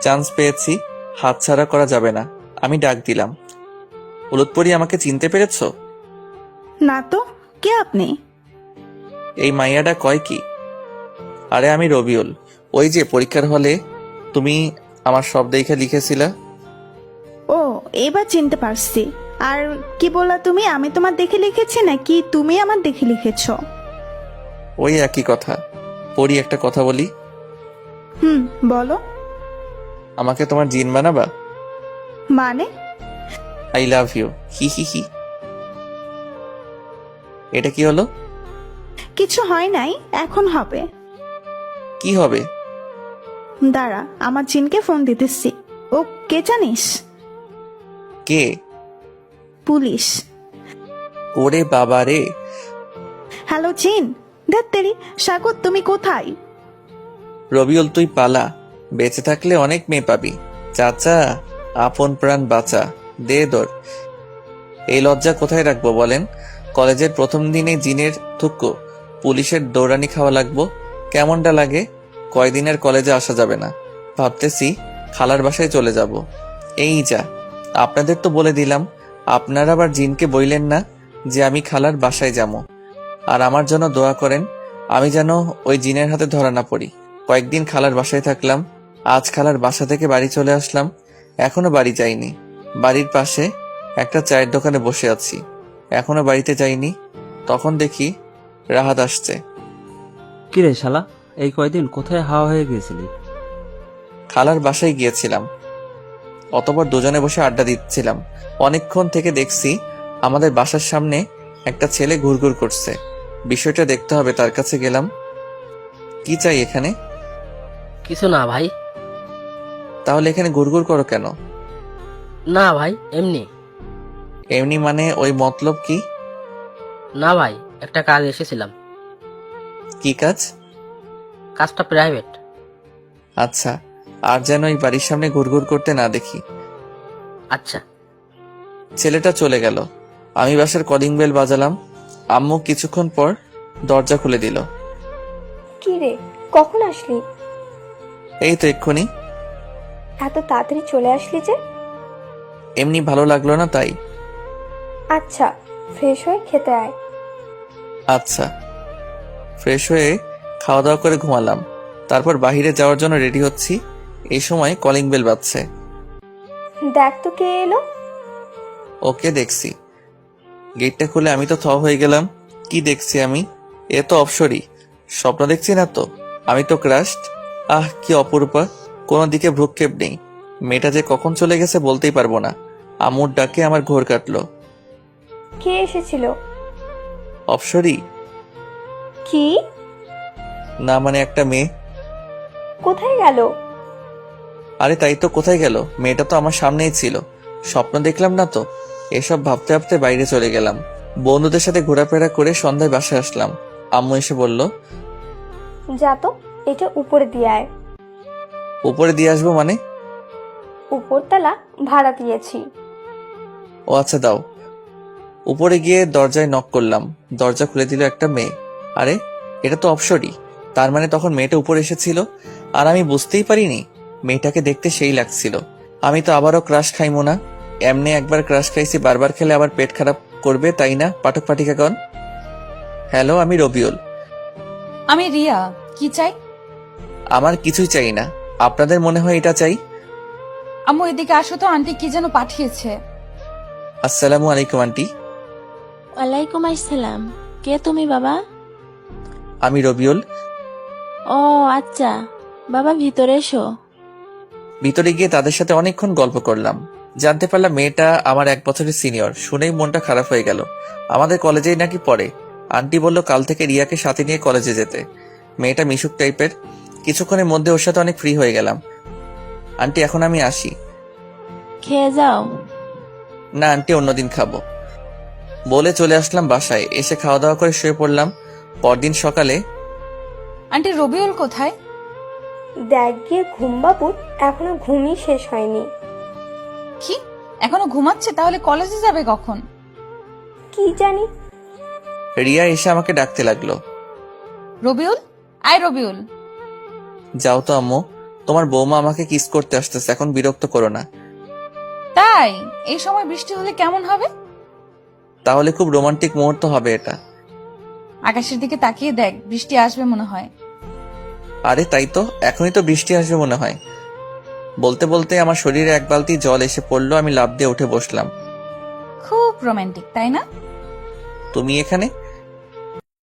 Chance পেয়েছি, হাতছাড়া করা যাবে না। আমি ডাক দিলাম, হলুদপরি আমাকে চিনতে পেরেছো? না তো, কে আপনি? এই মাইয়াটা কয় কি? আরে আমি রবিউল, ওই যে পরীক্ষার হলে তুমি আমার সব দেখে লিখেছিলা। ও, এবার চিনতে পারছি। আর কি বললা তুমি? আমি তোমার দেখে লিখেছি নাকি তুমি আমার দেখে লিখেছো? ওই একই কথা। পড়ি, একটা কথা বলি। হুম, বলো। আমাকে তোমার জিন বানাবা? মানে? আই লাভ ইউ, হি হি হি। এটা কি হলো? কিছু হয় নাই, এখন হবে। কি হবে? দাঁড়া, আমার জিনকে ফোন দিতেছি। ও কে জানিস? কে? পুলিশ। ওরে বাবা রে। হ্যালো জিন। ধ্যাত্তেরি, স্বাগত, তুমি কোথায়? রবিউল তুই পালা, বেঁচে থাকলে অনেক মেয়ে পাবি। চাচা, আপন প্রাণ বাঁচা, দে দৌড়। এই লজ্জা কোথায় রাখবো বলেন? কলেজের প্রথম দিনে জিনের থুক্কো, পুলিশের দৌড়ানি খাওয়া লাগবো। কেমনটা লাগে? কয়দিনের কলেজে আসা যাবে না, ভাবতেছি খালার বাসায় চলে যাব। এই যা, আপনাদের তো বলে দিলাম, আপনারা আবার জিনকে বইলেন না যে আমি খালার বাসায় যাবো। আর আমার জন্য দোয়া করেন, আমি যেন ওই জিনের হাতে ধরা না পড়ি। কয়েকদিন খালার বাসায় থাকলাম, আজ খালার বাসা থেকে বাড়ি চলে আসলাম। এখনো বাড়ি যাইনি, বাড়ির পাশে একটা চায়ের দোকানে বসে আছি, এখনো বাড়িতে যাইনি। তখন দেখি রাহাত আসছে। কিরে শালা, এই কয়দিন কোথায় হাওয়া হয়ে গিয়েছিলি? খালার বাসায় গিয়েছিলাম, অতঃপর দুজনে বসে আড্ডা দিচ্ছিলাম। অনেকক্ষণ থেকে দেখছি আমাদের বাসার সামনে একটা ছেলে ঘুরঘুর করছে। বিষয়টা দেখতে হবে, তার কাছে গেলাম। কি চাই এখানে? কিছু না ভাই। তাহলে এখানে ঘুরঘুর করো কেন? না ভাই, এমনি। এমনি মানে ওই মতলব কি? না ভাই, একটা কাজ এসেছিলাম। কি কাজ? কাজটা প্রাইভেট। আচ্ছা, আর যেন এই বাড়ির সামনে ঘুরঘুর করতে না দেখি। আচ্ছা। ছেলেটা চলে গেল। আমি বাসার কলিং বেল বাজালাম। আম্মু কিছুক্ষণ পর দরজা খুলে দিল। কি রে, কখন আসলি? এই তো এক্ষুনি। এত তাড়াতাড়ি চলে আসলি যে? এমনি ভালো লাগলো না তাই। আচ্ছা, ফ্রেশ হয়ে খেতে আয়। আচ্ছা। ফ্রেশ হয়ে খাওয়া দাওয়া করে ঘুমালাম। তারপর বাহিরে যাওয়ার জন্য রেডি হচ্ছি, এই সময় কলিং বেল বাজছে। দেখ তো কে এলো। ওকে দেখছি। গেটটা খুলে আমি তো থ হয়ে গেলাম। কি দেখছি আমি? এ তো অপসরী। স্বপ্ন দেখছি না তো? আমি তো ক্রাশড। আহ কি অপরূপা, কোনো দিকে ভ্রুক্ষেপ নেই। মেয়েটা যে কখন চলে গেছে বলতেই পারবো না। আম্মুর ডাকে আমার ঘোর কাটলো। কে এসেছিল? অপসরী কি? না মানে একটা মেয়ে। কোথায় গেল? আরে তাই তো, কোথায় গেল? মেয়েটা তো আমার সামনেই ছিল, স্বপ্ন দেখলাম না তো। এসব ভাবতে ভাবতে বাইরে চলে গেলাম। বন্ধুদের সাথে ঘোরাফেরা করে সন্ধ্যায় বাসায় আসলাম। আম্মু এসে বলল, যা তো, এটা উপরে দিয়ে আয়। উপরে দিয়ে আসবো মানে? উপরতলা ভাড়া দিয়েছি। ও আচ্ছা দাও। উপরে গিয়ে দরজায় নক করলাম, দরজা খুলে দিল একটা মেয়ে। আরে এটা তো অপসরী, তার মানে তখন মেয়েটা উপরে এসেছিল আর আমি বুঝতেই পারিনি। মেয়েটাকে দেখতে সেই লাগছিল। আমি তো আবারও ক্রাশ খাইমো না। এমনি একবার ক্রাশ খাইছি, বারবার খেলে আবার পেট খারাপ করবে, তাই না পাঠক পাঠিকাগণ? হ্যালো, আমি রবিউল। আমি রিয়া। কি চাই? আমার কিছুই চাই না, আপনাদের মনে হয় এটা চাই। আম্মু এদিকে আসো তো, আন্টি কি যেন পাঠিয়েছে। আসসালামু আলাইকুম আন্টি। ওয়ালাইকুম আসসালাম। কে তুমি বাবা? আমি রবিউল। ও আচ্ছা, বাবা ভিতরে এসো। ভিতরে গিয়ে তাদের সাথে অনেকক্ষণ গল্প করলাম। জানতে পারলাম মেয়েটা আমার 1 বছরের সিনিয়র। শুনেই মনটা খারাপ হয়ে গেল। আমাদের কলেজেই নাকি পড়ে। আন্টি বলল কাল থেকে রিয়াকে সাথে নিয়ে কলেজে যেতে। মেয়েটা মিশুক টাইপের। কিছুক্ষণের মধ্যে ওর সাথে অনেক ফ্রি হয়ে গেলাম। আন্টি এখন আমি আসি। খেয়ে যাও। না আন্টি, অন্যদিন খাবো বলে চলে আসলাম বাসায়। এসে খাওয়া দাওয়া করে শুয়ে পড়লাম। পরদিন সকালে, আন্টি রবিউল কোথায়? দেখ গিয়ে ঘুম বাবুর, এখনো ঘুমই শেষ হয়নি। কি, এখনো ঘুমাচ্ছে? তাহলে কলেজে যাবে কখন? কি জানি। রিয়া এসে আমাকে ডাকতে লাগলো। রবিউল, আয় রবিউল। যাও তো আম্মু, তোমার বৌমা আমাকে কিস করতে আসতেছে, এখন বিরক্ত করো না। তাই এই সময় বৃষ্টি হলে কেমন হবে? তাহলে খুব রোমান্টিক মুহূর্ত হবে এটা। আকাশের দিকে তাকিয়ে দেখ, বৃষ্টি আসবে মনে হয়। আরে তাই তো, এখনই তো বৃষ্টি আসবে মনে হয়। বলতে বলতে আমার শরীরে এক বালতি জল এসে পড়লো, আমি লাফ দিয়ে উঠে বসলাম। খুব রোমান্টিক, তাই না? তুমি এখানে?